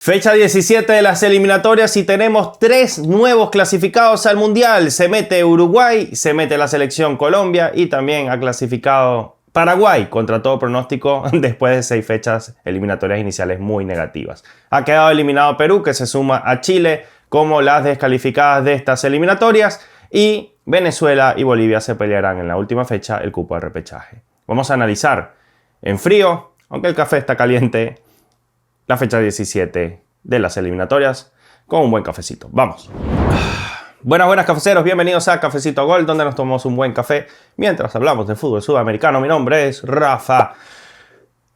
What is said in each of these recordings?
Fecha 17 de las eliminatorias y tenemos 3 nuevos clasificados al Mundial. Se mete Uruguay, se mete la selección Colombia y también ha clasificado Paraguay contra todo pronóstico después de 6 fechas eliminatorias iniciales muy negativas. Ha quedado eliminado Perú, que se suma a Chile como las descalificadas de estas eliminatorias, y Venezuela y Bolivia se pelearán en la última fecha el cupo de repechaje. Vamos a analizar en frío, aunque el café está caliente, la fecha 17 de las eliminatorias con un buen cafecito. Vamos. Buenas cafeceros, bienvenidos a Cafecito Gol, donde nos tomamos un buen café mientras hablamos de fútbol sudamericano. Mi nombre es Rafa.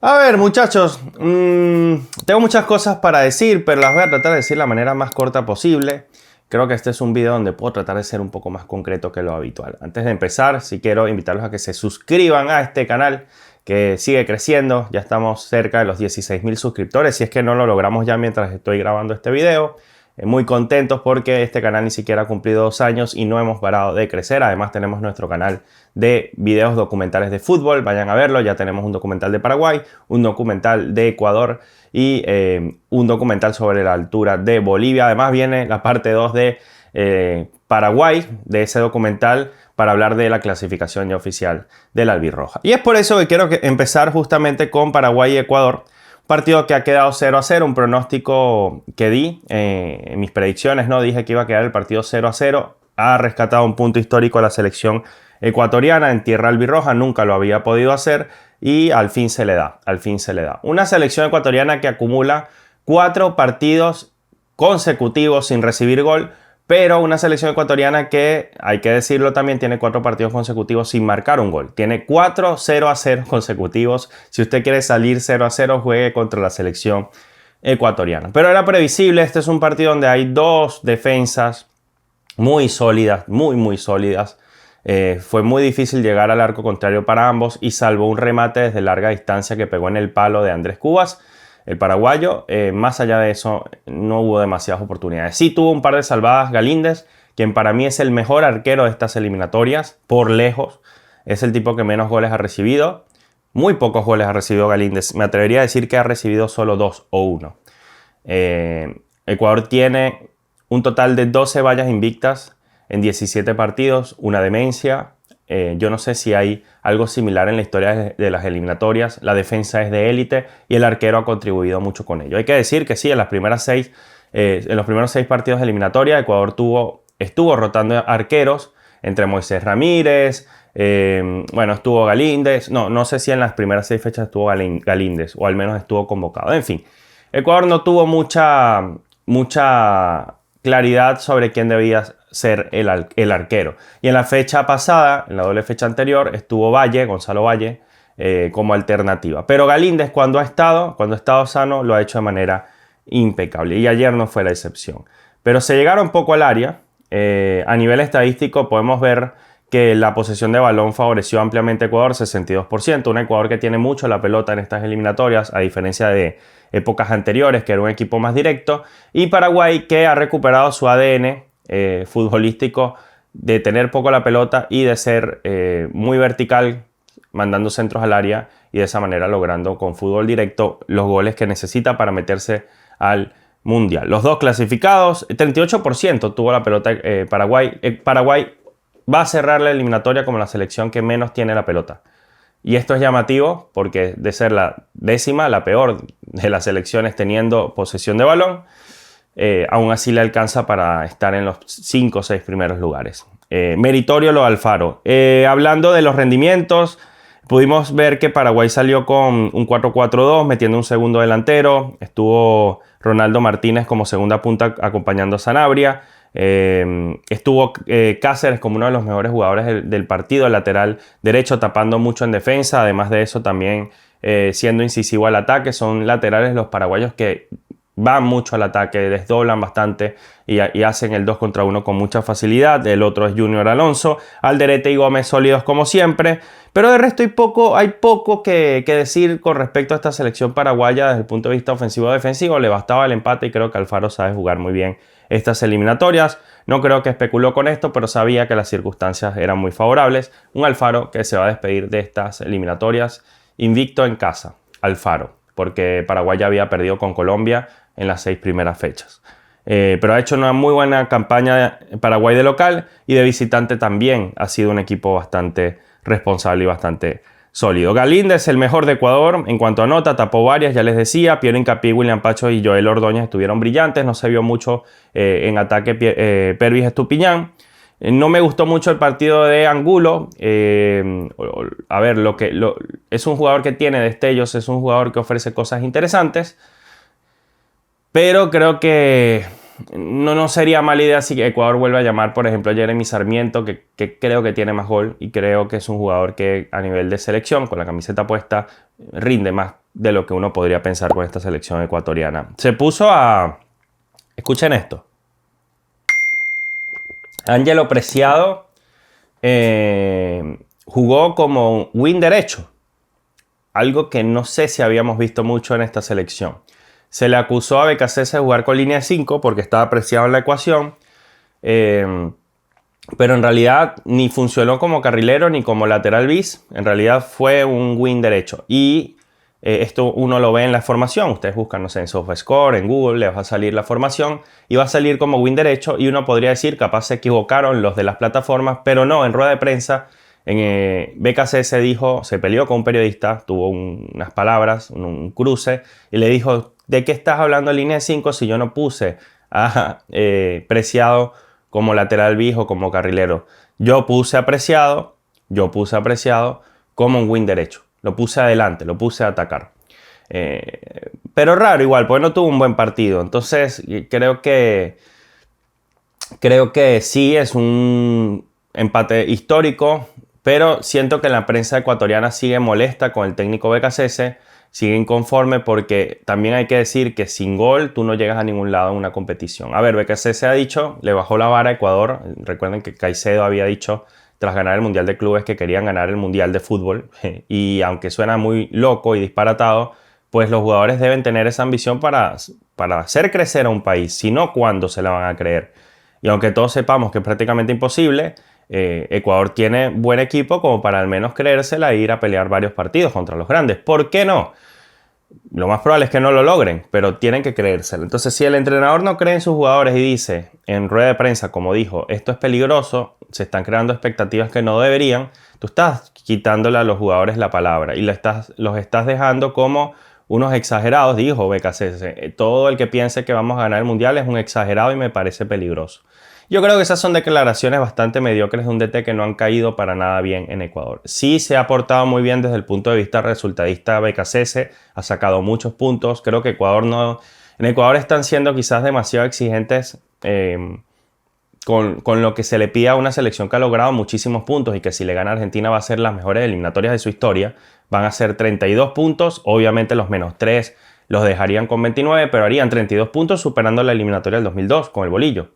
A ver, muchachos, tengo muchas cosas para decir, pero las voy a tratar de decir de la manera más corta posible. Creo que este es un video donde puedo tratar de ser un poco más concreto que lo habitual. Antes de empezar, sí quiero invitarlos a que se suscriban a este canal, que sigue creciendo. Ya estamos cerca de los 16.000 suscriptores, si es que no lo logramos ya mientras estoy grabando este video. Muy contentos porque este canal ni siquiera ha cumplido 2 años y no hemos parado de crecer. Además tenemos nuestro canal de videos documentales de fútbol, vayan a verlo. Ya tenemos un documental de Paraguay, un documental de Ecuador y un documental sobre la altura de Bolivia. Además viene la parte 2 de Paraguay, de ese documental, para hablar de la clasificación ya oficial de la albirroja. Y es por eso que quiero empezar justamente con Paraguay y Ecuador. Partido que ha quedado 0-0, un pronóstico que di en mis predicciones, ¿no? Dije que iba a quedar el partido 0-0. Ha rescatado un punto histórico a la selección ecuatoriana en tierra albirroja, nunca lo había podido hacer y al fin se le da, Una selección ecuatoriana que acumula 4 partidos consecutivos sin recibir gol, pero una selección ecuatoriana que, hay que decirlo también, tiene 4 partidos consecutivos sin marcar un gol. Tiene 4 0-0 consecutivos. Si usted quiere salir 0-0, juegue contra la selección ecuatoriana. Pero era previsible, este es un partido donde hay 2 defensas muy sólidas, muy sólidas. Fue muy difícil llegar al arco contrario para ambos y salvo un remate desde larga distancia que pegó en el palo de Andrés Cubas, el paraguayo, más allá de eso no hubo demasiadas oportunidades. Sí tuvo un par de salvadas Galíndez, quien para mí es el mejor arquero de estas eliminatorias, por lejos. Es el tipo que menos goles ha recibido. Muy pocos goles ha recibido Galíndez. Me atrevería a decir que ha recibido solo 2 o 1. Ecuador tiene un total de 12 vallas invictas en 17 partidos, una demencia. Yo no sé si hay algo similar en la historia de las eliminatorias. La defensa es de élite y el arquero ha contribuido mucho con ello. Hay que decir que sí, en los primeros 6 partidos de eliminatoria, Ecuador estuvo rotando arqueros entre Moisés Ramírez, estuvo Galíndez. No sé si en las primeras 6 fechas estuvo Galíndez, o al menos estuvo convocado. En fin, Ecuador no tuvo mucha claridad sobre quién debía ser el arquero. Y en la fecha pasada, en la doble fecha anterior, estuvo Gonzalo Valle, como alternativa. Pero Galíndez, cuando ha estado sano, lo ha hecho de manera impecable. Y ayer no fue la excepción. Pero se llegaron poco al área. A nivel estadístico podemos ver que la posesión de balón favoreció ampliamente a Ecuador, 62%. Un Ecuador que tiene mucho la pelota en estas eliminatorias, a diferencia de épocas anteriores, que era un equipo más directo. Y Paraguay, que ha recuperado su ADN futbolístico de tener poco la pelota y de ser muy vertical, mandando centros al área y de esa manera logrando con fútbol directo los goles que necesita para meterse al Mundial. Los 2 clasificados, 38% tuvo la pelota Paraguay. Paraguay va a cerrar la eliminatoria como la selección que menos tiene la pelota. Y esto es llamativo porque de ser la décima, la peor de las selecciones teniendo posesión de balón, aún así le alcanza para estar en los 5 o 6 primeros lugares. Meritorio lo de Alfaro. Hablando de los rendimientos, pudimos ver que Paraguay salió con un 4-4-2, metiendo un segundo delantero. Estuvo Ronaldo Martínez como segunda punta acompañando a Sanabria. Estuvo Cáceres como uno de los mejores jugadores del partido, el lateral derecho, tapando mucho en defensa. Además de eso, también siendo incisivo al ataque. Son laterales los paraguayos que van mucho al ataque, desdoblan bastante y hacen el 2 contra 1 con mucha facilidad. El otro es Junior Alonso. Alderete y Gómez sólidos como siempre. Pero de resto hay poco que decir con respecto a esta selección paraguaya desde el punto de vista ofensivo o defensivo. Le bastaba el empate y creo que Alfaro sabe jugar muy bien estas eliminatorias. No creo que especuló con esto, pero sabía que las circunstancias eran muy favorables. Un Alfaro que se va a despedir de estas eliminatorias invicto en casa. Alfaro, porque Paraguay ya había perdido con Colombia en las 6 primeras fechas. Pero ha hecho una muy buena campaña Paraguay de local y de visitante también ha sido un equipo bastante responsable y bastante sólido. Galíndez es el mejor de Ecuador en cuanto a nota, tapó varias, ya les decía. Piero Hincapié, William Pacho y Joel Ordóñez estuvieron brillantes, no se vio mucho en ataque Pervis Estupiñán. No me gustó mucho el partido de Angulo. A ver, es un jugador que tiene destellos, es un jugador que ofrece cosas interesantes. Pero creo que no sería mala idea si Ecuador vuelve a llamar, por ejemplo, a Jeremy Sarmiento, que creo que tiene más gol y creo que es un jugador que a nivel de selección, con la camiseta puesta, rinde más de lo que uno podría pensar con esta selección ecuatoriana. Se puso a... Escuchen esto. Ángelo Preciado jugó como wing derecho, algo que no sé si habíamos visto mucho en esta selección. Se le acusó a BKC de jugar con línea de 5 porque estaba Preciado en la ecuación, pero en realidad ni funcionó como carrilero ni como lateral bis, en realidad fue un wing derecho. Y esto uno lo ve en la formación, ustedes buscan, no sé, en SofaScore, en Google, les va a salir la formación y va a salir como wing derecho y uno podría decir, capaz se equivocaron los de las plataformas, pero no, en rueda de prensa, BKC se peleó con un periodista, tuvo unas palabras, un cruce y le dijo, ¿de qué estás hablando en línea de 5 si yo no puse a Preciado como lateral bis o como carrilero? Yo puse a Preciado como un wing derecho. Lo puse adelante, lo puse a atacar. Pero raro igual, porque no tuvo un buen partido. Entonces creo que sí es un empate histórico, pero siento que la prensa ecuatoriana sigue molesta con el técnico BKC, sigue inconforme porque también hay que decir que sin gol tú no llegas a ningún lado en una competición. A ver, BKC ha dicho, le bajó la vara a Ecuador. Recuerden que Caicedo había dicho tras ganar el Mundial de Clubes que querían ganar el Mundial de Fútbol y aunque suena muy loco y disparatado, pues los jugadores deben tener esa ambición para hacer crecer a un país, si no, ¿cuándo se la van a creer? Y aunque todos sepamos que es prácticamente imposible, Ecuador tiene buen equipo como para al menos creérsela e ir a pelear varios partidos contra los grandes. ¿Por qué no? Lo más probable es que no lo logren, pero tienen que creérselo. Entonces, si el entrenador no cree en sus jugadores y dice en rueda de prensa, como dijo, esto es peligroso, se están creando expectativas que no deberían, tú estás quitándole a los jugadores la palabra y los estás dejando como unos exagerados, dijo BKC. Todo el que piense que vamos a ganar el Mundial es un exagerado y me parece peligroso. Yo creo que esas son declaraciones bastante mediocres de un DT que no han caído para nada bien en Ecuador. Sí se ha portado muy bien desde el punto de vista resultadista BKC, ha sacado muchos puntos. Creo que en Ecuador están siendo quizás demasiado exigentes con lo que se le pide a una selección que ha logrado muchísimos puntos y que si le gana a Argentina va a ser las mejores eliminatorias de su historia. Van a ser 32 puntos, obviamente los -3 los dejarían con 29, pero harían 32 puntos superando la eliminatoria del 2002 con el bolillo.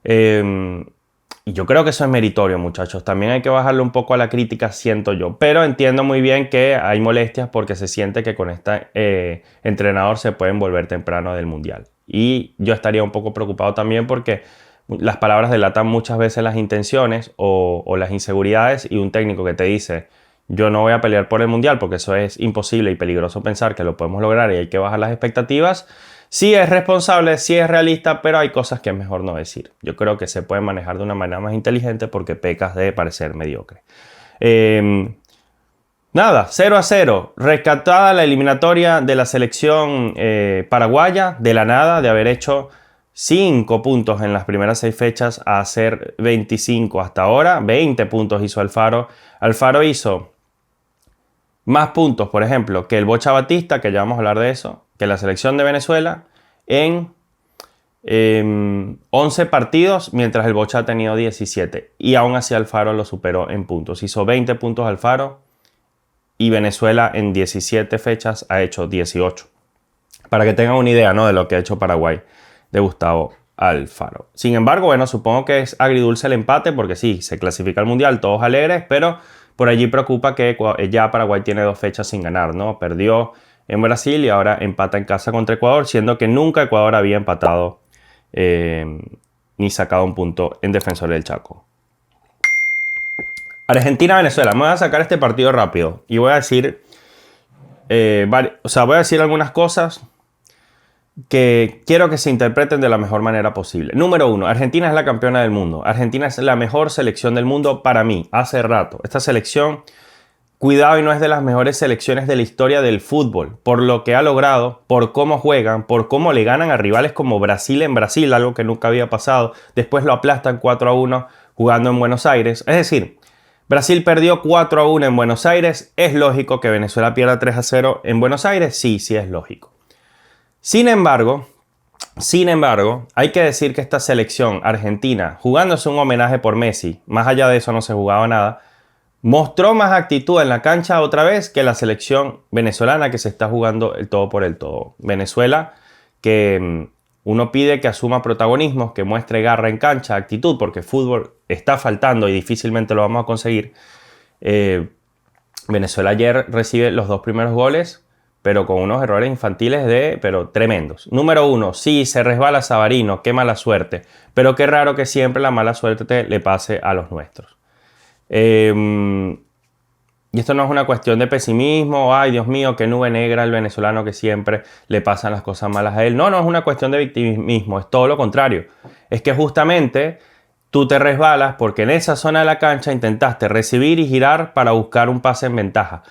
Y yo creo que eso es meritorio, muchachos. También hay que bajarle un poco a la crítica, siento yo. Pero entiendo muy bien que hay molestias porque se siente que con este entrenador se pueden volver temprano del Mundial. Y yo estaría un poco preocupado también porque las palabras delatan muchas veces las intenciones o las inseguridades y un técnico que te dice yo no voy a pelear por el Mundial porque eso es imposible y peligroso pensar que lo podemos lograr y hay que bajar las expectativas. Sí es responsable, sí es realista, pero hay cosas que es mejor no decir. Yo creo que se pueden manejar de una manera más inteligente porque pecas de parecer mediocre. Nada, 0-0. Rescatada la eliminatoria de la selección paraguaya de la nada, de haber hecho 5 puntos en las primeras 6 fechas a hacer 25 hasta ahora. 20 puntos hizo Alfaro. Alfaro hizo más puntos, por ejemplo, que el Bocha Batista, que ya vamos a hablar de eso, que la selección de Venezuela en 11 partidos, mientras el Bocha ha tenido 17. Y aún así Alfaro lo superó en puntos. Hizo 20 puntos Alfaro y Venezuela en 17 fechas ha hecho 18. Para que tengan una idea, ¿no?, de lo que ha hecho Paraguay de Gustavo Alfaro. Sin embargo, bueno, supongo que es agridulce el empate porque sí, se clasifica al Mundial, todos alegres, pero por allí preocupa que ya Paraguay tiene 2 fechas sin ganar, ¿no? Perdió en Brasil y ahora empata en casa contra Ecuador, siendo que nunca Ecuador había empatado ni sacado un punto en Defensor del Chaco. Argentina-Venezuela. Me voy a sacar este partido rápido y voy a decir voy a decir algunas cosas. que quiero que se interpreten de la mejor manera posible. Número 1, Argentina es la campeona del mundo. Argentina es la mejor selección del mundo para mí, hace rato. Esta selección, cuidado, y no es de las mejores selecciones de la historia del fútbol, por lo que ha logrado, por cómo juegan, por cómo le ganan a rivales como Brasil en Brasil, algo que nunca había pasado. Después lo aplastan 4-1 jugando en Buenos Aires. Es decir, Brasil perdió 4-1 en Buenos Aires. ¿Es lógico que Venezuela pierda 3-0 en Buenos Aires? Sí, sí es lógico. Sin embargo, hay que decir que esta selección argentina, jugándose un homenaje por Messi, más allá de eso no se jugaba nada, mostró más actitud en la cancha otra vez que la selección venezolana que se está jugando el todo por el todo. Venezuela, que uno pide que asuma protagonismo, que muestre garra en cancha, actitud, porque fútbol está faltando y difícilmente lo vamos a conseguir. Venezuela ayer recibe los 2 primeros goles, pero con unos errores infantiles pero tremendos. Número 1, sí, se resbala Savarino, qué mala suerte, pero qué raro que siempre la mala suerte le pase a los nuestros. Y esto no es una cuestión de pesimismo, ay Dios mío, qué nube negra el venezolano que siempre le pasan las cosas malas a él. No, no es una cuestión de victimismo, es todo lo contrario. Es que justamente tú te resbalas porque en esa zona de la cancha intentaste recibir y girar para buscar un pase en ventaja.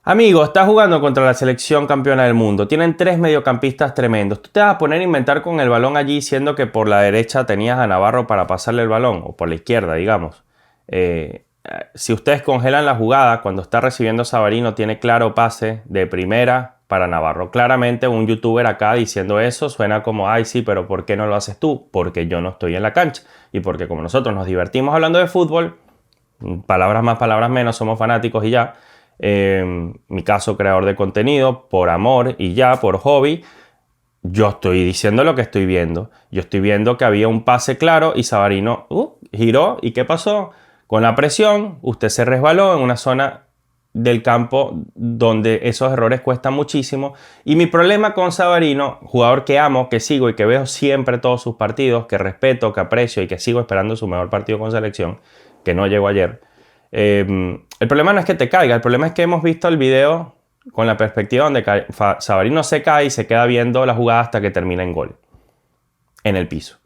Amigo, estás jugando contra la selección campeona del mundo. Tienen 3 mediocampistas tremendos. Tú te vas a poner a inventar con el balón allí, siendo que por la derecha tenías a Navarro para pasarle el balón, o por la izquierda, digamos. Si ustedes congelan la jugada, cuando está recibiendo Savarino, tiene claro pase de primera para Navarro. Claramente un youtuber acá diciendo eso suena como, ay sí, pero ¿por qué no lo haces tú? Porque yo no estoy en la cancha. Y porque como nosotros nos divertimos hablando de fútbol, palabras más, palabras menos, somos fanáticos y ya. Mi caso, creador de contenido, por amor y ya, por hobby, yo estoy diciendo lo que estoy viendo. Yo estoy viendo que había un pase claro y Savarino giró. ¿Y qué pasó? Con la presión, usted se resbaló en una zona del campo donde esos errores cuestan muchísimo. Y mi problema con Savarino, jugador que amo, que sigo y que veo siempre todos sus partidos, que respeto, que aprecio y que sigo esperando su mejor partido con selección, que no llegó ayer. El problema no es que te caiga, el problema es que hemos visto el video con la perspectiva donde Savarino se cae y se queda viendo la jugada hasta que termina en gol, en el piso.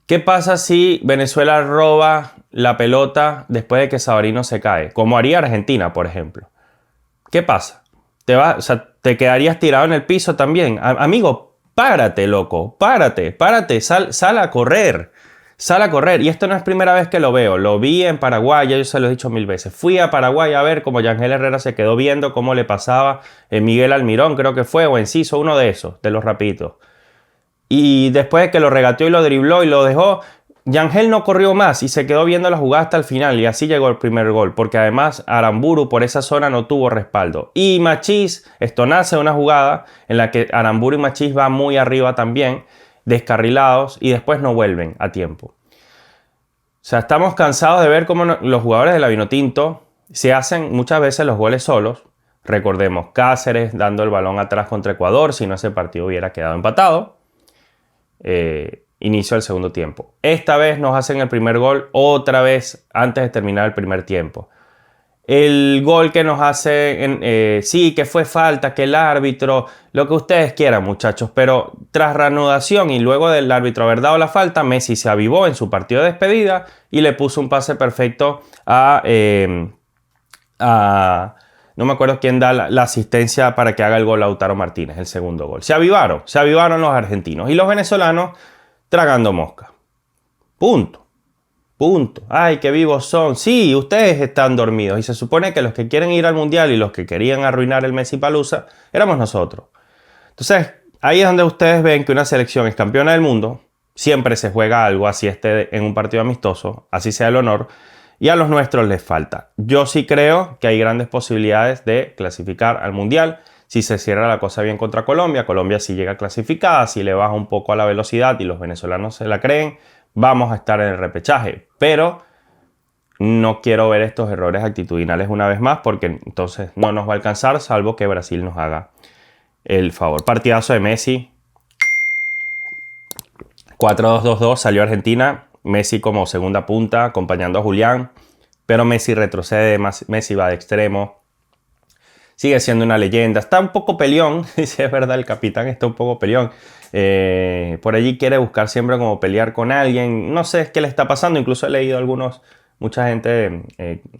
¿Qué pasa si Venezuela roba la pelota después de que Savarino se cae? Como haría Argentina, por ejemplo. ¿Qué pasa? ¿Te quedarías tirado en el piso también? Amigo, párate, loco, párate, sal a correr. Sale a correr, y esto no es primera vez que lo veo, lo vi en Paraguay, ya yo se lo he dicho 1000 veces. Fui a Paraguay a ver cómo Yangel Herrera se quedó viendo cómo le pasaba Miguel Almirón, creo que fue, o Enciso, uno de esos, de los rapiditos. Y después de que lo regateó y lo dribló y lo dejó, Yangel no corrió más y se quedó viendo la jugada hasta el final, y así llegó el primer gol, porque además Aramburu por esa zona no tuvo respaldo. Y Machís, esto nace de una jugada en la que Aramburu y Machís van muy arriba también, descarrilados, y después no vuelven a tiempo. O sea, estamos cansados de ver cómo los jugadores de la Vinotinto se hacen muchas veces los goles solos. Recordemos Cáceres dando el balón atrás contra Ecuador, si no ese partido hubiera quedado empatado. Inicio del segundo tiempo. Esta vez nos hacen el primer gol otra vez antes de terminar el primer tiempo. El gol que nos hace, sí, que fue falta, que el árbitro, lo que ustedes quieran, muchachos, pero tras reanudación y luego del árbitro haber dado la falta, Messi se avivó en su partido de despedida y le puso un pase perfecto no me acuerdo quién da la asistencia para que haga el gol Lautaro Martínez, el segundo gol. Se avivaron los argentinos y los venezolanos tragando mosca. Punto. Ay, qué vivos son. Sí, ustedes están dormidos. Y se supone que los que quieren ir al Mundial y los que querían arruinar el Messi Palusa éramos nosotros. Entonces, ahí es donde ustedes ven que una selección es campeona del mundo. Siempre se juega algo, así esté en un partido amistoso, así sea el honor. Y a los nuestros les falta. Yo sí creo que hay grandes posibilidades de clasificar al Mundial. Si se cierra la cosa bien contra Colombia, Colombia sí llega clasificada, si le baja un poco a la velocidad y los venezolanos se la creen, vamos a estar en el repechaje, pero no quiero ver estos errores actitudinales una vez más porque entonces no nos va a alcanzar salvo que Brasil nos haga el favor. Partidazo de Messi. 4-2-2-2, salió Argentina. Messi como segunda punta acompañando a Julián, pero Messi retrocede, Messi va de extremo. sigue siendo una leyenda. Está un poco peleón, si es verdad, el capitán está un poco peleón. Por allí quiere buscar siempre como pelear con alguien. No sé qué le está pasando. Incluso he leído mucha gente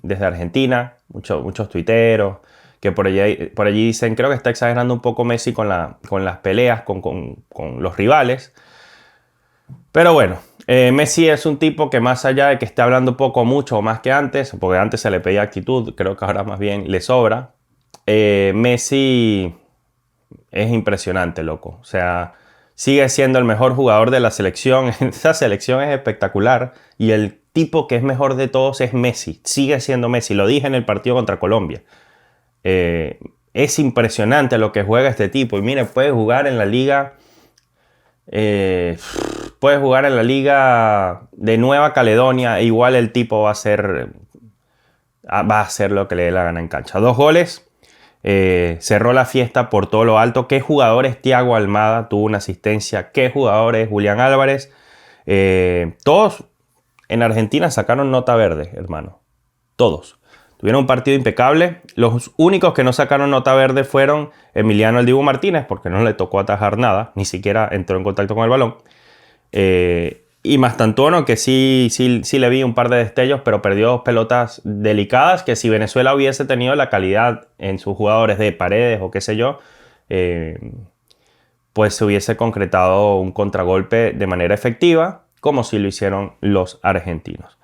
desde Argentina, muchos tuiteros, que por allí dicen, creo que está exagerando un poco Messi con las peleas con los rivales. Pero bueno, Messi es un tipo que más allá de que esté hablando poco o mucho o más que antes, porque antes se le pedía actitud, creo que ahora más bien le sobra. Messi es impresionante, loco. O sea, sigue siendo el mejor jugador de la selección. Esa selección es espectacular. Y el tipo que es mejor de todos es Messi. Sigue siendo Messi. Lo dije en el partido contra Colombia. Es impresionante lo que juega este tipo. Y mire, puede jugar en la liga... puede jugar en la liga de Nueva Caledonia. E igual el tipo va a hacer lo que le dé la gana en cancha. 2 goles. Cerró la fiesta por todo lo alto. ¿Qué jugador es Thiago Almada? Tuvo una asistencia. ¿Qué jugador es Julián Álvarez? Todos en Argentina sacaron nota verde, hermano. Todos. Tuvieron un partido impecable. Los únicos que no sacaron nota verde fueron Emiliano El Dibu Martínez, porque no le tocó atajar nada. Ni siquiera entró en contacto con el balón. Y Mastantuono, que sí le vi un par de destellos, pero perdió 2 pelotas delicadas que si Venezuela hubiese tenido la calidad en sus jugadores de Paredes o qué sé yo, pues se hubiese concretado un contragolpe de manera efectiva, como sí lo hicieron los argentinos.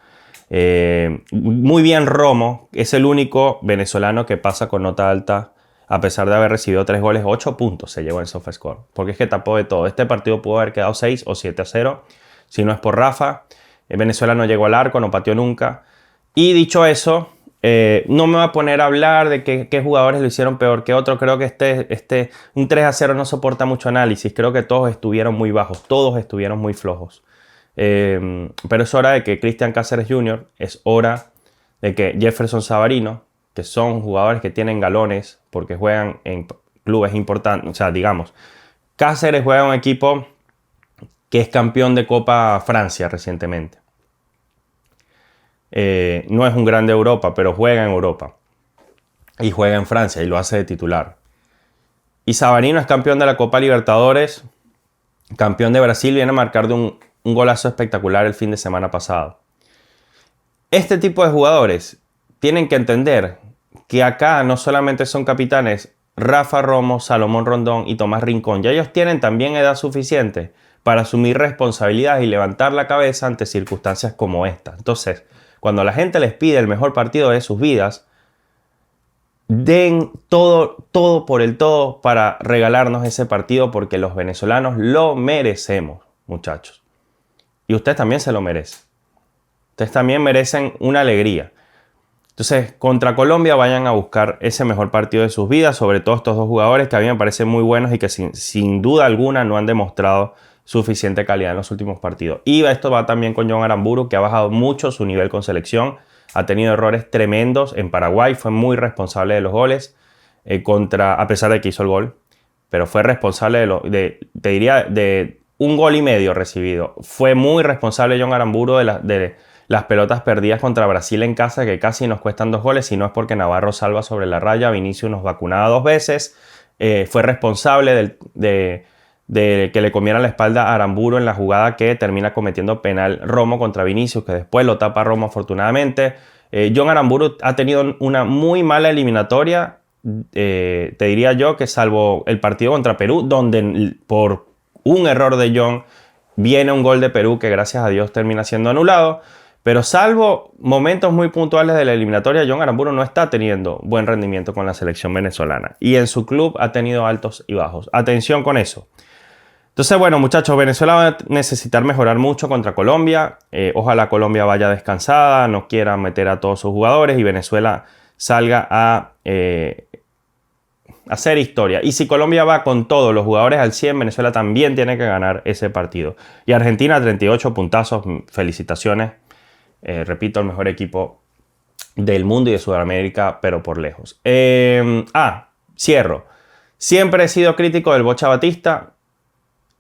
Muy bien Romo, es el único venezolano que pasa con nota alta, a pesar de haber recibido 3 goles, 8 puntos se llevó en SofaScore, porque es que tapó de todo. Este partido pudo haber quedado 6 o 7-0. Si no es por Rafa, Venezuela no llegó al arco, no pateó nunca. Y dicho eso, no me voy a poner a hablar de qué jugadores lo hicieron peor que otros. Creo que un 3-0 no soporta mucho análisis. Creo que todos estuvieron muy bajos, todos estuvieron muy flojos. Pero es hora de que Cristian Cáceres Jr., es hora de que Jefferson Savarino, que son jugadores que tienen galones porque juegan en clubes importantes. O sea, digamos, Cáceres juega en un equipo que es campeón de Copa Francia recientemente. No es un grande de Europa, pero juega en Europa. Y juega en Francia y lo hace de titular. Y Savarino es campeón de la Copa Libertadores, campeón de Brasil, viene a marcar de un golazo espectacular el fin de semana pasado. Este tipo de jugadores tienen que entender que acá no solamente son capitanes Rafa Romo, Salomón Rondón y Tomás Rincón. Ya ellos tienen también edad suficiente para asumir responsabilidades y levantar la cabeza ante circunstancias como esta. Entonces, cuando la gente les pide el mejor partido de sus vidas, den todo por el todo para regalarnos ese partido, porque los venezolanos lo merecemos, muchachos. Y ustedes también se lo merecen. Ustedes también merecen una alegría. Entonces, contra Colombia vayan a buscar ese mejor partido de sus vidas, sobre todo estos 2 jugadores que a mí me parecen muy buenos y que sin duda alguna no han demostrado suficiente calidad en los últimos partidos. Y esto va también con John Aramburu, que ha bajado mucho su nivel con selección. Ha tenido errores tremendos en Paraguay. Fue muy responsable de los goles, a pesar de que hizo el gol. Pero fue responsable te diría, de 1 gol y medio recibido. Fue muy responsable John Aramburu de las pelotas perdidas contra Brasil en casa, que casi nos cuestan 2 goles. Si no es porque Navarro salva sobre la raya. Vinicius nos vacunaba 2 veces. Fue responsable de que le comiera la espalda a Aramburu en la jugada que termina cometiendo penal Romo contra Vinicius, que después lo tapa Romo afortunadamente. John Aramburu ha tenido una muy mala eliminatoria, te diría yo, que salvo el partido contra Perú, donde por un error de John viene un gol de Perú que gracias a Dios termina siendo anulado. Pero salvo momentos muy puntuales de la eliminatoria, John Aramburu no está teniendo buen rendimiento con la selección venezolana. Y en su club ha tenido altos y bajos. Atención con eso. Entonces, bueno, muchachos, Venezuela va a necesitar mejorar mucho contra Colombia. Ojalá Colombia vaya descansada, no quiera meter a todos sus jugadores y Venezuela salga a hacer historia. Y si Colombia va con todos los jugadores al 100, Venezuela también tiene que ganar ese partido. Y Argentina, 38 puntazos, felicitaciones. Repito, el mejor equipo del mundo y de Sudamérica, pero por lejos. Cierro. Siempre he sido crítico del Bocha Batista.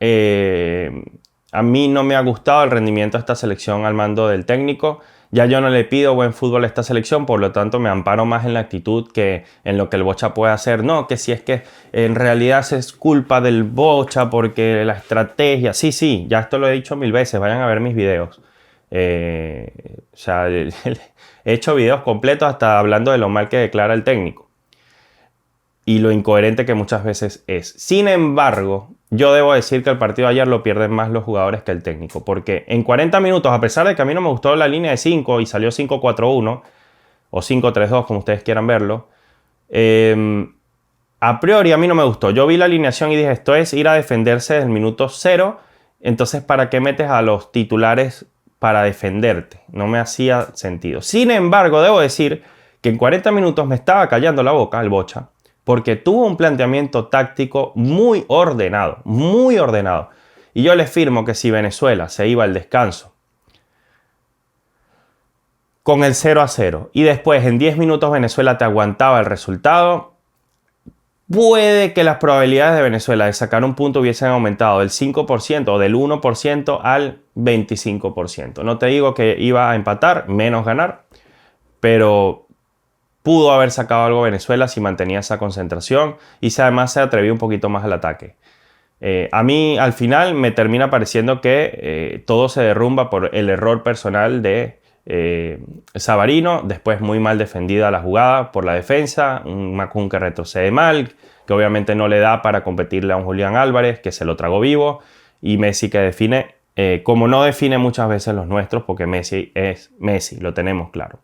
A mí no me ha gustado el rendimiento de esta selección al mando del técnico. Ya yo no le pido buen fútbol a esta selección, por lo tanto me amparo más en la actitud que en lo que el Bocha puede hacer. No, que si es que en realidad es culpa del Bocha porque la estrategia... Sí, ya esto lo he dicho 1000 veces, vayan a ver mis videos. O sea, he hecho videos completos hasta hablando de lo mal que declara el técnico y lo incoherente que muchas veces es. Sin embargo, yo debo decir que el partido de ayer lo pierden más los jugadores que el técnico, porque en 40 minutos, a pesar de que a mí no me gustó la línea de 5 y salió 5-4-1 o 5-3-2, como ustedes quieran verlo, a priori a mí no me gustó. Yo vi la alineación y dije, esto es ir a defenderse desde el minuto 0, entonces ¿para qué metes a los titulares para defenderte? No me hacía sentido. Sin embargo, debo decir que en 40 minutos me estaba callando la boca el Bocha, porque tuvo un planteamiento táctico muy ordenado, muy ordenado. Y yo les firmo que si Venezuela se iba al descanso con el 0-0 y después en 10 minutos Venezuela te aguantaba el resultado, puede que las probabilidades de Venezuela de sacar un punto hubiesen aumentado del 5% o del 1% al 25%. No te digo que iba a empatar, menos ganar, pero pudo haber sacado algo Venezuela si mantenía esa concentración y si además se atrevió un poquito más al ataque. A mí al final me termina pareciendo que todo se derrumba por el error personal de Savarino, después muy mal defendida la jugada por la defensa, un Macún que retrocede mal, que obviamente no le da para competirle a un Julián Álvarez, que se lo tragó vivo, y Messi que define, como no define muchas veces los nuestros, porque Messi es Messi, lo tenemos claro.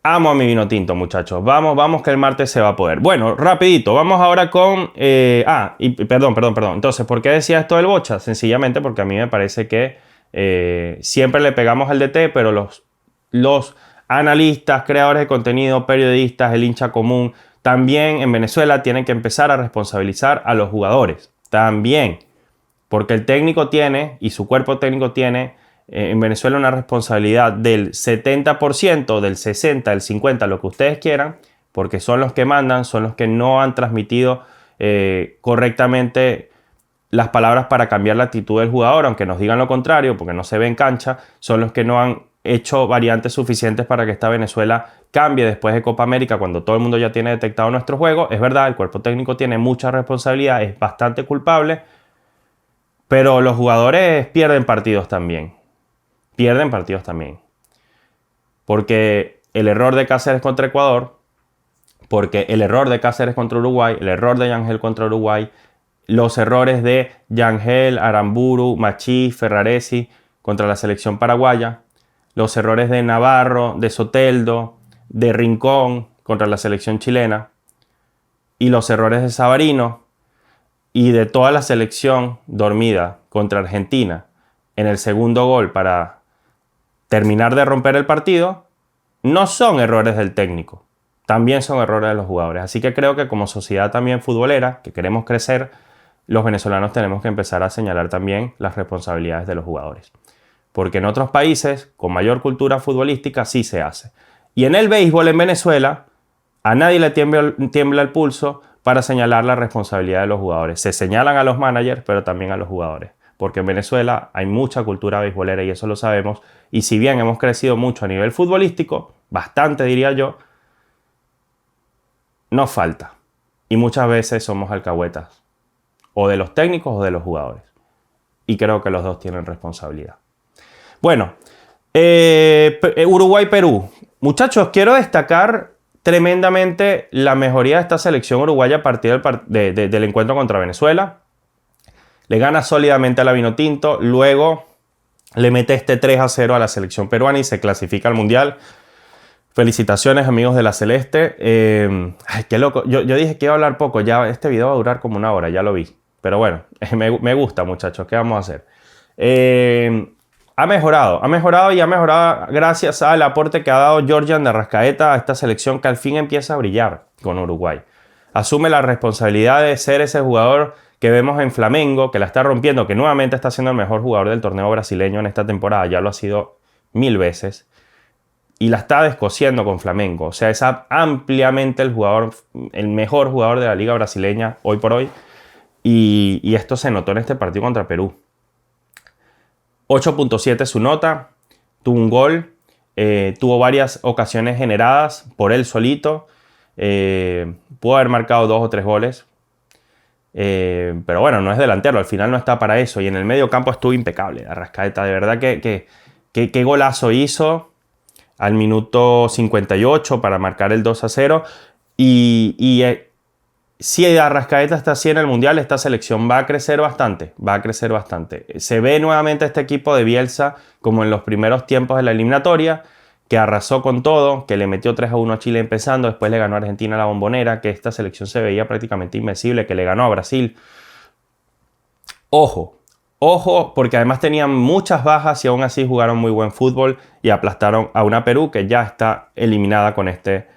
Amo a mi vino tinto, muchachos. Vamos que el martes se va a poder. Bueno, rapidito, vamos ahora con... perdón. Entonces, ¿por qué decía esto del Bocha? Sencillamente porque a mí me parece que siempre le pegamos al DT, pero los analistas, creadores de contenido, periodistas, el hincha común, también en Venezuela tienen que empezar a responsabilizar a los jugadores. También. Porque el técnico tiene, y su cuerpo técnico tiene... en Venezuela una responsabilidad del 70%, del 60%, del 50%, lo que ustedes quieran, porque son los que mandan, son los que no han transmitido correctamente las palabras para cambiar la actitud del jugador, aunque nos digan lo contrario, porque no se ve en cancha, son los que no han hecho variantes suficientes para que esta Venezuela cambie después de Copa América, cuando todo el mundo ya tiene detectado nuestro juego. Es verdad, el cuerpo técnico tiene mucha responsabilidad, es bastante culpable, pero los jugadores pierden partidos también. Porque el error de Cáceres contra Ecuador, porque el error de Cáceres contra Uruguay, el error de Yangel contra Uruguay, los errores de Yangel, Aramburu, Machí, Ferraresi contra la selección paraguaya, los errores de Navarro, de Soteldo, de Rincón contra la selección chilena, y los errores de Savarino y de toda la selección dormida contra Argentina en el segundo gol para terminar de romper el partido, no son errores del técnico, también son errores de los jugadores. Así que creo que como sociedad también futbolera, que queremos crecer, los venezolanos tenemos que empezar a señalar también las responsabilidades de los jugadores. Porque en otros países, con mayor cultura futbolística, sí se hace. Y en el béisbol en Venezuela, a nadie le tiembla el pulso para señalar la responsabilidad de los jugadores. Se señalan a los managers, pero también a los jugadores. Porque en Venezuela hay mucha cultura beisbolera y eso lo sabemos. Y si bien hemos crecido mucho a nivel futbolístico, bastante diría yo, nos falta. Y muchas veces somos alcahuetas. O de los técnicos o de los jugadores. Y creo que los dos tienen responsabilidad. Bueno, Uruguay-Perú. Muchachos, quiero destacar tremendamente la mejoría de esta selección uruguaya a partir del encuentro contra Venezuela. Le gana sólidamente a la Vinotinto, luego le mete este 3-0 a la selección peruana y se clasifica al Mundial. Felicitaciones, amigos de la Celeste. Ay, qué loco. Yo dije que iba a hablar poco, ya este video va a durar como una hora, ya lo vi. Pero bueno, me gusta, muchachos, ¿qué vamos a hacer? Ha mejorado gracias al aporte que ha dado Georgian de Arrascaeta a esta selección que al fin empieza a brillar con Uruguay. Asume la responsabilidad de ser ese jugador que vemos en Flamengo, que la está rompiendo, que nuevamente está siendo el mejor jugador del torneo brasileño en esta temporada, ya lo ha sido 1000 veces, y la está descosiendo con Flamengo. O sea, es ampliamente el mejor jugador de la liga brasileña hoy por hoy, y esto se notó en este partido contra Perú. 8.7 su nota, tuvo un gol, tuvo varias ocasiones generadas por él solito. Pudo haber marcado 2 o 3 goles. Pero bueno, no es delantero, al final no está para eso. Y en el medio campo estuvo impecable Arrascaeta. De verdad que golazo hizo al minuto 58 para marcar el 2-0. Si Arrascaeta está así en el Mundial, esta selección va a crecer bastante. Va a crecer bastante. Se ve nuevamente este equipo de Bielsa como en los primeros tiempos de la eliminatoria, que arrasó con todo, que le metió 3-1 a Chile empezando, después le ganó a Argentina a la Bombonera, que esta selección se veía prácticamente invencible, que le ganó a Brasil. Ojo, porque además tenían muchas bajas y aún así jugaron muy buen fútbol y aplastaron a una Perú que ya está eliminada con este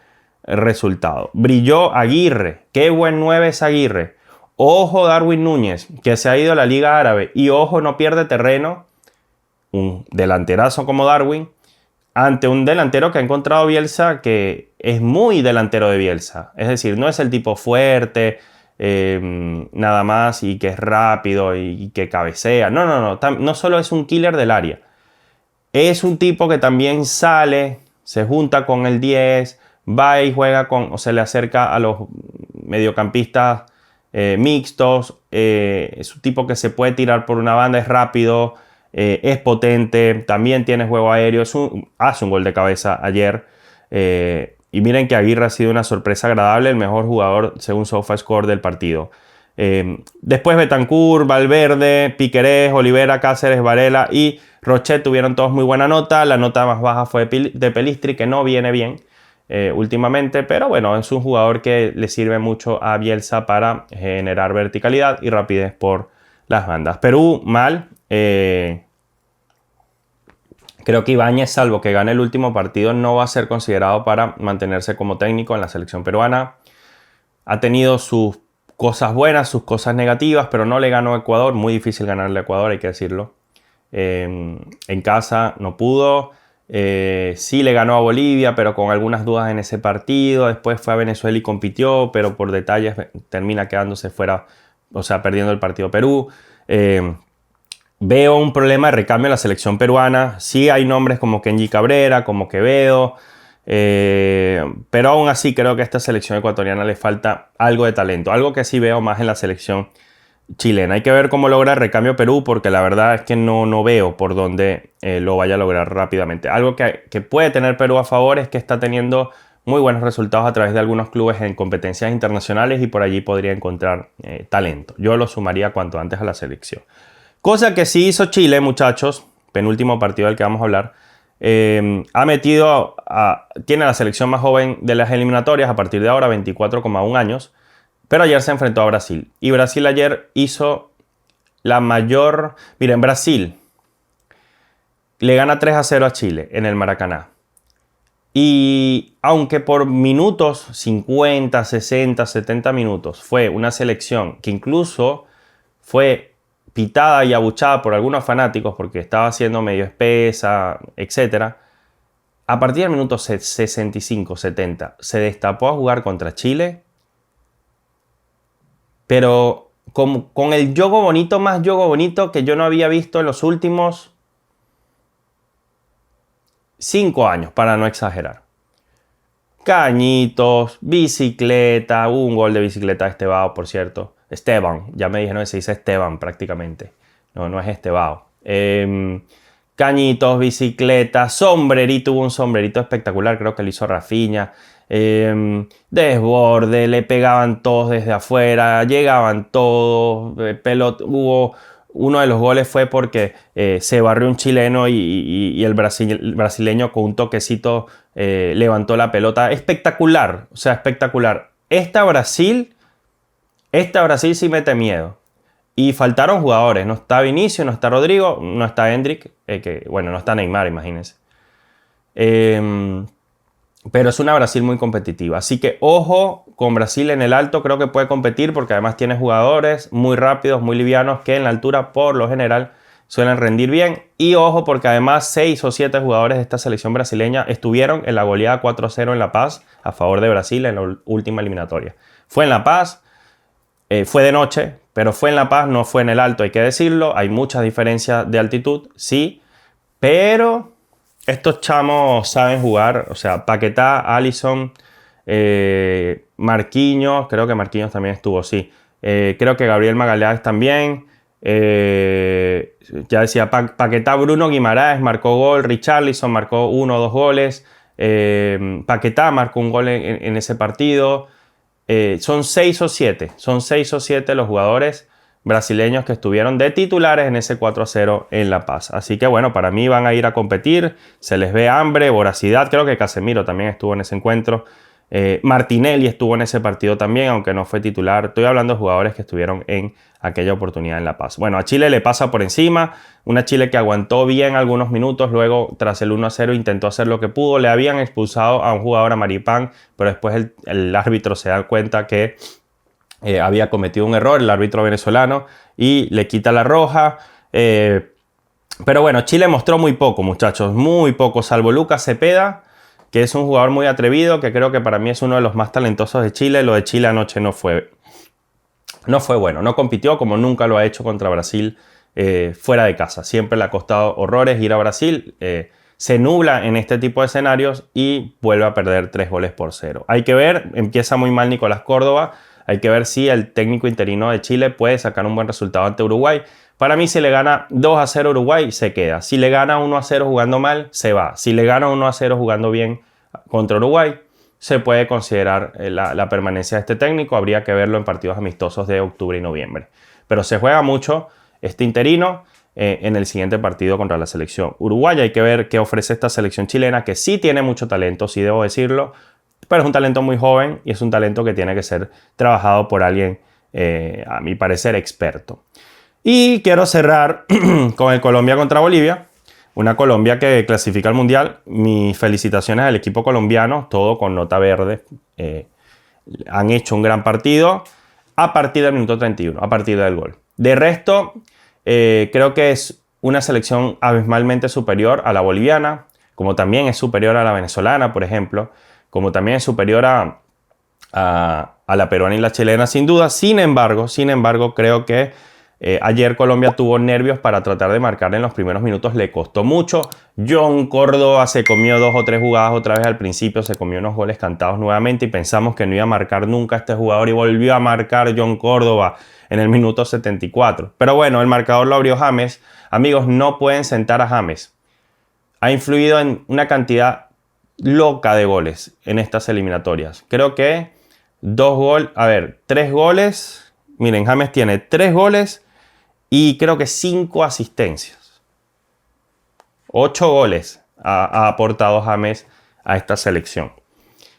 resultado. Brilló Aguirre, qué buen 9 es Aguirre. Ojo Darwin Núñez, que se ha ido a la Liga Árabe, y ojo, no pierde terreno un delanterazo como Darwin ante un delantero que ha encontrado Bielsa, que es muy delantero de Bielsa. Es decir, no es el tipo fuerte, nada más, y que es rápido y que cabecea. No solo es un killer del área. Es un tipo que también sale, se junta con el 10, va y juega o se le acerca a los mediocampistas mixtos. Es un tipo que se puede tirar por una banda, es rápido, es potente, también tiene juego aéreo, hace un gol de cabeza ayer. Y miren que Aguirre ha sido una sorpresa agradable, el mejor jugador según SofaScore del partido. Después Bentancur, Valverde, Piquerés, Olivera, Cáceres, Varela y Rochet tuvieron todos muy buena nota. La nota más baja fue de Pelistri, que no viene bien últimamente, pero bueno, es un jugador que le sirve mucho a Bielsa para generar verticalidad y rapidez por las bandas. Perú, mal. Creo que Ibáñez, salvo que gane el último partido, no va a ser considerado para mantenerse como técnico en la selección peruana. Ha tenido sus cosas buenas, sus cosas negativas, pero no le ganó a Ecuador. Muy difícil ganarle a Ecuador, hay que decirlo. En casa no pudo. Sí le ganó a Bolivia, pero con algunas dudas en ese partido. Después fue a Venezuela y compitió, pero por detalles termina quedándose fuera, o sea, perdiendo el partido Perú. Veo un problema de recambio en la selección peruana. Sí hay nombres como Kenji Cabrera, como Quevedo, pero aún así creo que a esta selección ecuatoriana le falta algo de talento. Algo que sí veo más en la selección chilena. Hay que ver cómo logra el recambio Perú, porque la verdad es que no veo por dónde lo vaya a lograr rápidamente. Algo que puede tener Perú a favor es que está teniendo muy buenos resultados a través de algunos clubes en competencias internacionales y por allí podría encontrar talento. Yo lo sumaría cuanto antes a la selección. Cosa que sí hizo Chile, muchachos, penúltimo partido del que vamos a hablar, tiene la selección más joven de las eliminatorias a partir de ahora, 24,1 años, pero ayer se enfrentó a Brasil. Y Brasil ayer hizo la mayor... Miren, Brasil le gana 3-0 a Chile en el Maracaná. Y aunque por minutos, 50, 60, 70 minutos, fue una selección que incluso fue pitada y abuchada por algunos fanáticos porque estaba siendo medio espesa, etc. A partir del minuto 65, 70, se destapó a jugar contra Chile, pero con el juego bonito, más juego bonito que yo no había visto en los últimos 5 años, para no exagerar. Cañitos, bicicleta, un gol de bicicleta de Estebao, por cierto. Esteban, ya me dijeron que se dice Esteban prácticamente. No es Estebao. Cañitos, bicicleta, sombrerito, hubo un sombrerito espectacular, creo que lo hizo Rafinha. Desborde, le pegaban todos desde afuera, llegaban todos, hubo... Uno de los goles fue porque se barrió un chileno y el brasileño con un toquecito levantó la pelota. Espectacular, o sea, espectacular. Esta Brasil sí mete miedo. Y faltaron jugadores. No está Vinicius, no está Rodrigo, no está Hendrick, no está Neymar, imagínense. Pero es una Brasil muy competitiva. Así que ojo con Brasil en el alto. Creo que puede competir porque además tiene jugadores muy rápidos, muy livianos, que en la altura por lo general suelen rendir bien. Y ojo porque además 6 o 7 jugadores de esta selección brasileña estuvieron en la goleada 4-0 en La Paz a favor de Brasil en la última eliminatoria. Fue en La Paz, fue de noche, pero fue en La Paz, no fue en el alto, hay que decirlo. Hay muchas diferencias de altitud, sí, pero estos chamos saben jugar, o sea, Paquetá, Alisson, Marquinhos, creo que Marquinhos también estuvo, sí. Creo que Gabriel Magalhães también. Ya decía, Paquetá, Bruno Guimaraes marcó gol, Richarlison marcó 1 o 2 goles. Paquetá marcó un gol en ese partido. Son 6 o 7 los jugadores brasileños que estuvieron de titulares en ese 4-0 en La Paz. Así que bueno, para mí van a ir a competir, se les ve hambre, voracidad. Creo que Casemiro también estuvo en ese encuentro. Martinelli estuvo en ese partido también, aunque no fue titular. Estoy hablando de jugadores que estuvieron en aquella oportunidad en La Paz. Bueno, a Chile le pasa por encima. Una Chile que aguantó bien algunos minutos. Luego, tras el 1-0, intentó hacer lo que pudo. Le habían expulsado a un jugador, a Maripán, pero después el árbitro se da cuenta que había cometido un error, el árbitro venezolano, y le quita la roja. Pero bueno, Chile mostró muy poco, muchachos. Muy poco, salvo Lucas Cepeda, que es un jugador muy atrevido, que creo que para mí es uno de los más talentosos de Chile. Lo de Chile anoche no fue bueno. No compitió como nunca lo ha hecho contra Brasil fuera de casa. Siempre le ha costado horrores ir a Brasil. Se nubla en este tipo de escenarios y vuelve a perder 3-0. Hay que ver, empieza muy mal Nicolás Córdoba. Hay que ver si el técnico interino de Chile puede sacar un buen resultado ante Uruguay. Para mí, si le gana 2-0 Uruguay, se queda. Si le gana 1-0 jugando mal, se va. Si le gana 1-0 jugando bien contra Uruguay, se puede considerar la permanencia de este técnico. Habría que verlo en partidos amistosos de octubre y noviembre. Pero se juega mucho este interino en el siguiente partido contra la selección uruguaya. Hay que ver qué ofrece esta selección chilena, que sí tiene mucho talento, sí debo decirlo, pero es un talento muy joven y es un talento que tiene que ser trabajado por alguien, a mi parecer, experto. Y quiero cerrar con el Colombia contra Bolivia. Una Colombia que clasifica al Mundial. Mis felicitaciones al equipo colombiano, todo con nota verde. Han hecho un gran partido a partir del minuto 31, a partir del gol. De resto, creo que es una selección abismalmente superior a la boliviana, como también es superior a la venezolana, por ejemplo, como también es superior a la peruana y la chilena, sin duda. Sin embargo, creo que ayer Colombia tuvo nervios para tratar de marcar en los primeros minutos. Le costó mucho. John Córdoba se comió 2 o 3 jugadas otra vez al principio. Se comió unos goles cantados nuevamente y pensamos que no iba a marcar nunca este jugador. Y volvió a marcar John Córdoba en el minuto 74. Pero bueno, el marcador lo abrió James. Amigos, no pueden sentar a James. Ha influido en una cantidad loca de goles en estas eliminatorias. Creo que 3 goles. Miren, James tiene 3 goles y creo que 5 asistencias. 8 goles ha aportado James a esta selección.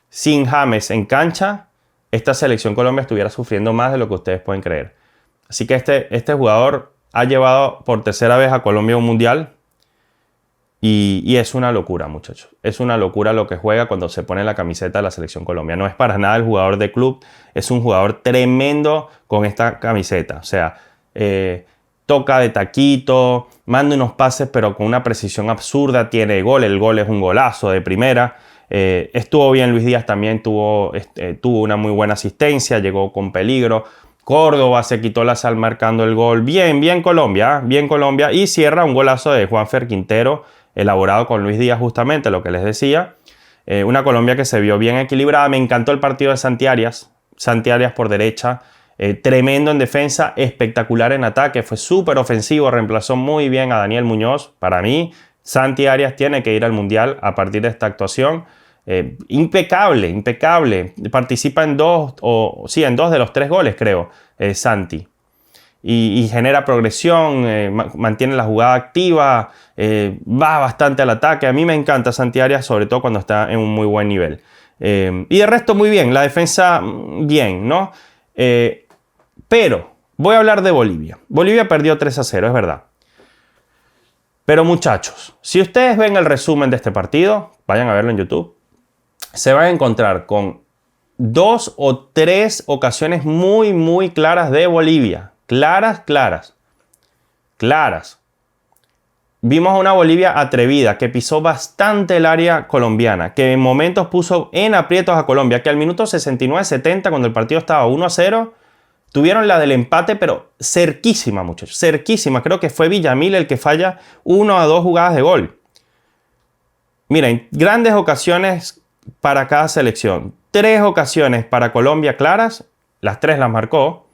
Sin James en cancha, esta selección Colombia estuviera sufriendo más de lo que ustedes pueden creer. Así que este jugador ha llevado por tercera vez a Colombia a un mundial. Y es una locura, muchachos. Es una locura lo que juega cuando se pone la camiseta de la selección Colombia. No es para nada el jugador de club. Es un jugador tremendo con esta camiseta. O sea, toca de taquito, manda unos pases pero con una precisión absurda. Tiene gol. El gol es un golazo de primera. Estuvo bien Luis Díaz también. Tuvo una muy buena asistencia. Llegó con peligro. Córdoba se quitó la sal marcando el gol. Bien Colombia. Bien Colombia. Y cierra un golazo de Juanfer Quintero, elaborado con Luis Díaz, justamente lo que les decía. Una Colombia que se vio bien equilibrada. Me encantó el partido de Santi Arias por derecha, tremendo en defensa, espectacular en ataque, fue súper ofensivo, reemplazó muy bien a Daniel Muñoz. Para mí, Santi Arias tiene que ir al Mundial a partir de esta actuación. Impecable. Participa en 2 de los 3 goles, creo, Santi. Y genera progresión, mantiene la jugada activa, va bastante al ataque. A mí me encanta Santi Arias, sobre todo cuando está en un muy buen nivel. Y de resto muy bien, la defensa bien, ¿no? Pero voy a hablar de Bolivia. Bolivia perdió 3-0, es verdad. Pero muchachos, si ustedes ven el resumen de este partido, vayan a verlo en YouTube, se van a encontrar con 2 o 3 ocasiones muy claras de Bolivia. Claras. Vimos a una Bolivia atrevida que pisó bastante el área colombiana, que en momentos puso en aprietos a Colombia, que al minuto 69-70, cuando el partido estaba 1-0, tuvieron la del empate, pero cerquísima, muchachos, cerquísima. Creo que fue Villamil el que falla 1 o 2 jugadas de gol. Miren, grandes ocasiones para cada selección. 3 ocasiones para Colombia claras, las 3 las marcó.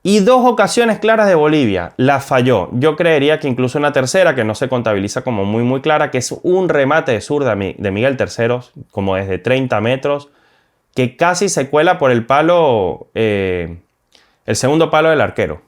Y 2 ocasiones claras de Bolivia, las falló. Yo creería que incluso una tercera, que no se contabiliza como muy clara, que es un remate de zurda de Miguel Terceros, como desde 30 metros, que casi se cuela por el palo, el segundo palo del arquero.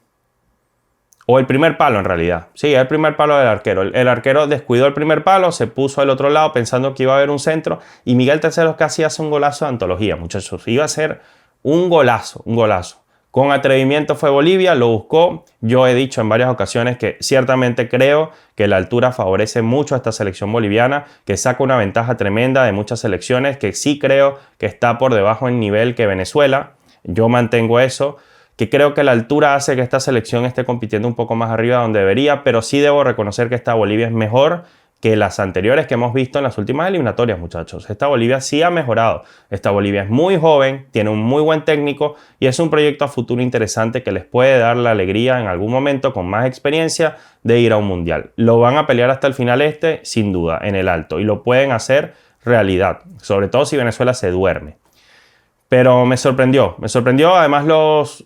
O el primer palo en realidad. Sí, el primer palo del arquero. El arquero descuidó el primer palo, se puso al otro lado pensando que iba a haber un centro. Y Miguel Terceros casi hace un golazo de antología, muchachos. Iba a ser un golazo, un golazo. Con atrevimiento fue Bolivia, lo buscó. Yo he dicho en varias ocasiones que ciertamente creo que la altura favorece mucho a esta selección boliviana, que saca una ventaja tremenda de muchas selecciones, que sí creo que está por debajo en nivel que Venezuela. Yo mantengo eso. Que creo que la altura hace que esta selección esté compitiendo un poco más arriba de donde debería, pero sí debo reconocer que esta Bolivia es mejor que las anteriores que hemos visto en las últimas eliminatorias, muchachos. Esta Bolivia sí ha mejorado. Esta Bolivia es muy joven, tiene un muy buen técnico y es un proyecto a futuro interesante que les puede dar la alegría en algún momento, con más experiencia, de ir a un mundial. Lo van a pelear hasta el final sin duda, en el alto, y lo pueden hacer realidad, sobre todo si Venezuela se duerme. Pero me sorprendió, además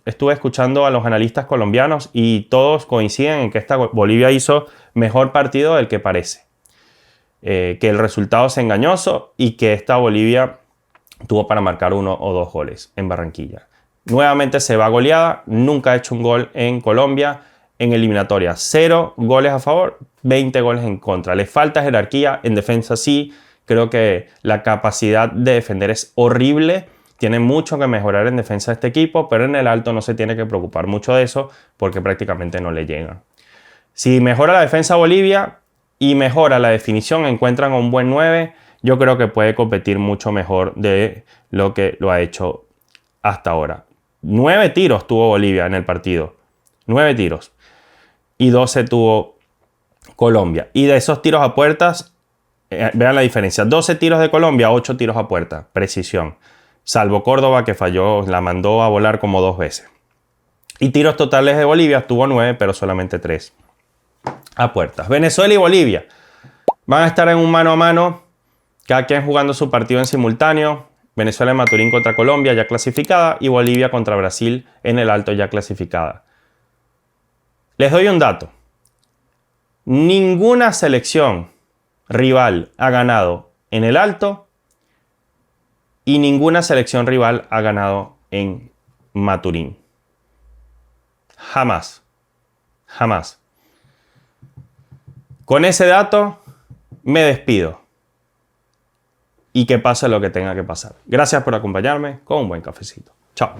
estuve escuchando a los analistas colombianos y todos coinciden en que esta Bolivia hizo mejor partido del que parece. Que el resultado es engañoso y que esta Bolivia tuvo para marcar 1 o 2 goles en Barranquilla. Nuevamente se va goleada, nunca ha hecho un gol en Colombia en eliminatoria. 0 goles a favor, 20 goles en contra. Le falta jerarquía, en defensa sí, creo que la capacidad de defender es horrible. Tiene mucho que mejorar en defensa de este equipo, pero en el alto no se tiene que preocupar mucho de eso porque prácticamente no le llegan. Si mejora la defensa Bolivia y mejora la definición, encuentran a un buen 9, yo creo que puede competir mucho mejor de lo que lo ha hecho hasta ahora. 9 tiros tuvo Bolivia en el partido. 9 tiros. Y 12 tuvo Colombia. Y de esos tiros a puertas, vean la diferencia. 12 tiros de Colombia, 8 tiros a puerta. Precisión. Salvo Córdoba, que falló, la mandó a volar como 2 veces. Y tiros totales de Bolivia tuvo 9, pero solamente 3 a puertas. Venezuela y Bolivia van a estar en un mano a mano, cada quien jugando su partido en simultáneo. Venezuela en Maturín contra Colombia, ya clasificada, y Bolivia contra Brasil en el alto, ya clasificada. Les doy un dato. Ninguna selección rival ha ganado en el alto y ninguna selección rival ha ganado en Maturín. Jamás. Jamás. Con ese dato me despido. Y que pase lo que tenga que pasar. Gracias por acompañarme con un buen cafecito. Chao.